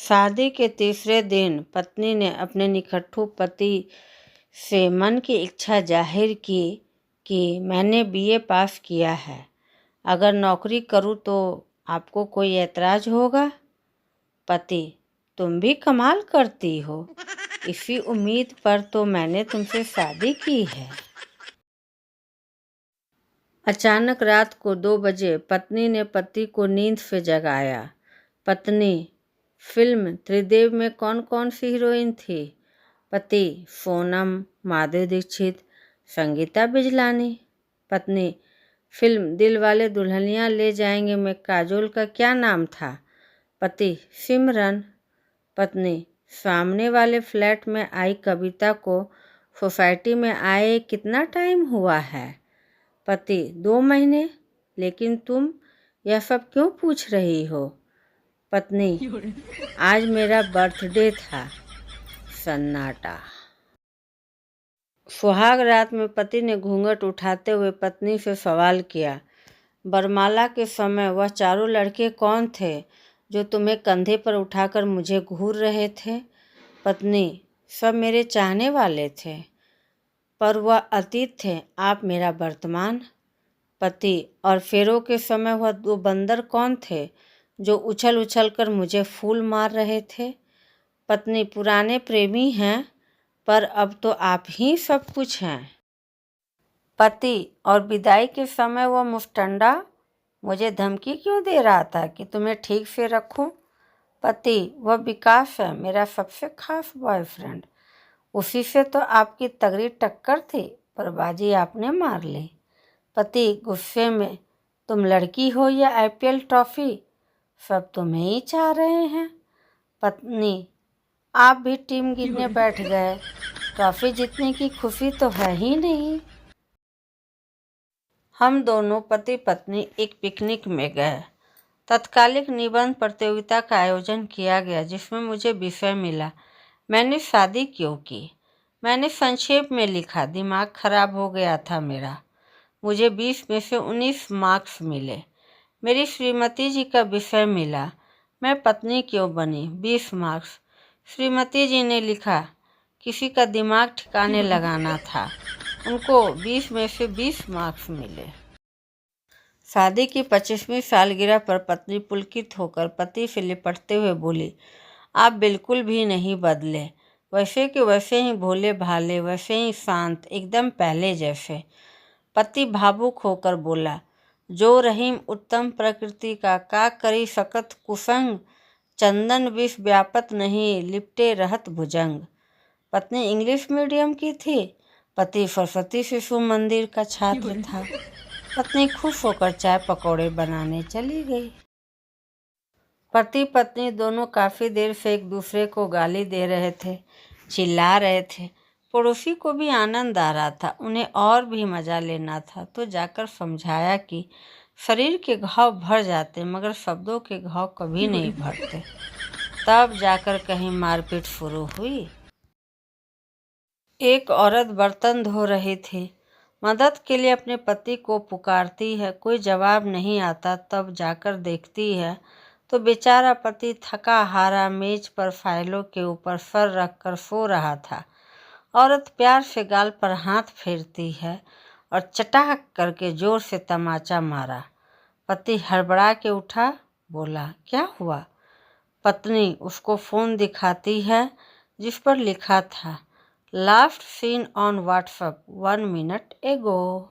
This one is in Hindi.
शादी के तीसरे दिन पत्नी ने अपने निकटतम पति से मन की इच्छा जाहिर की कि मैंने बीए पास किया है, अगर नौकरी करूं तो आपको कोई ऐतराज़ होगा? पति: तुम भी कमाल करती हो, इसी उम्मीद पर तो मैंने तुमसे शादी की है। अचानक रात को 2 बजे पत्नी ने पति को नींद से जगाया। पत्नी: फिल्म त्रिदेव में कौन कौन सी हीरोइन थी? पति: सोनम, माधुरी दीक्षित, संगीता बिजलानी। पत्नी: फिल्म दिलवाले दुल्हनिया ले जाएंगे में काजोल का क्या नाम था? पति: सिमरन। पत्नी: सामने वाले फ्लैट में आई कविता को सोसाइटी में आए कितना टाइम हुआ है? पति: 2 महीने। लेकिन तुम यह सब क्यों पूछ रही हो? पत्नी: आज मेरा बर्थडे था। सन्नाटा। सुहाग रात में पति ने घूंघट उठाते हुए पत्नी से सवाल किया, बरमाला के समय वह चारों लड़के कौन थे जो तुम्हें कंधे पर उठाकर मुझे घूर रहे थे? पत्नी: सब मेरे चाहने वाले थे, पर वह अतीत थे, आप मेरा वर्तमान। पति: और फेरों के समय वह 2 बंदर कौन थे जो उछल उछल कर मुझे फूल मार रहे थे? पत्नी: पुराने प्रेमी हैं, पर अब तो आप ही सब कुछ हैं। पति: और विदाई के समय वह मुस्टंडा मुझे धमकी क्यों दे रहा था कि तुम्हें ठीक से रखूं? पति: वह विकास है, मेरा सबसे खास बॉयफ्रेंड, उसी से तो आपकी तगड़ी टक्कर थी, पर बाजी आपने मार ली। पति गुस्से में: तुम लड़की हो या आईपीएल ट्रॉफी, सब तुम्हें ही चाह रहे हैं। पत्नी: आप भी टीम गिनने बैठ गए, ट्रॉफी जीतने की खुशी तो है ही नहीं। हम दोनों पति पत्नी एक पिकनिक में गए। तत्कालिक निबंध प्रतियोगिता का आयोजन किया गया जिसमें मुझे विषय मिला, मैंने शादी क्यों की। मैंने संक्षेप में लिखा, दिमाग खराब हो गया था मेरा। मुझे 20 में से 19 मार्क्स मिले। मेरी श्रीमती जी का विषय मिला, मैं पत्नी क्यों बनी, 20 मार्क्स। श्रीमती जी ने लिखा, किसी का दिमाग ठिकाने लगाना था, उनको 20 में से 20 मार्क्स मिले। शादी की 25वीं सालगिरह पर पत्नी पुलकित होकर पति से लिपटते हुए बोली, आप बिल्कुल भी नहीं बदले, वैसे के वैसे ही भोले भाले, वैसे ही शांत, एकदम पहले जैसे। पति भावुक होकर बोला, जो रहीम उत्तम प्रकृति का करी सकत कुसंग, चंदन विष व्यापत नहीं लिपटे रहत भुजंग। पत्नी इंग्लिश मीडियम की थी, पति सरस्वती शिशु मंदिर का छात्र था। पत्नी खुश होकर चाय पकौड़े बनाने चली गई। पति पत्नी दोनों काफ़ी देर से एक दूसरे को गाली दे रहे थे, चिल्ला रहे थे। पड़ोसी को भी आनंद आ रहा था, उन्हें और भी मज़ा लेना था, तो जाकर समझाया कि शरीर के घाव भर जाते मगर शब्दों के घाव कभी नहीं भरते। तब जाकर कहीं मारपीट शुरू हुई। एक औरत बर्तन धो रही थी, मदद के लिए अपने पति को पुकारती है, कोई जवाब नहीं आता। तब जाकर देखती है तो बेचारा पति थका हारा मेज पर फाइलों के ऊपर सर रखकर सो रहा था। औरत प्यार से गाल पर हाथ फेरती है और चटाक करके जोर से तमाचा मारा। पति हड़बड़ा के उठा, बोला, क्या हुआ? पत्नी उसको फ़ोन दिखाती है जिस पर लिखा था, last seen on WhatsApp 1 minute एगो।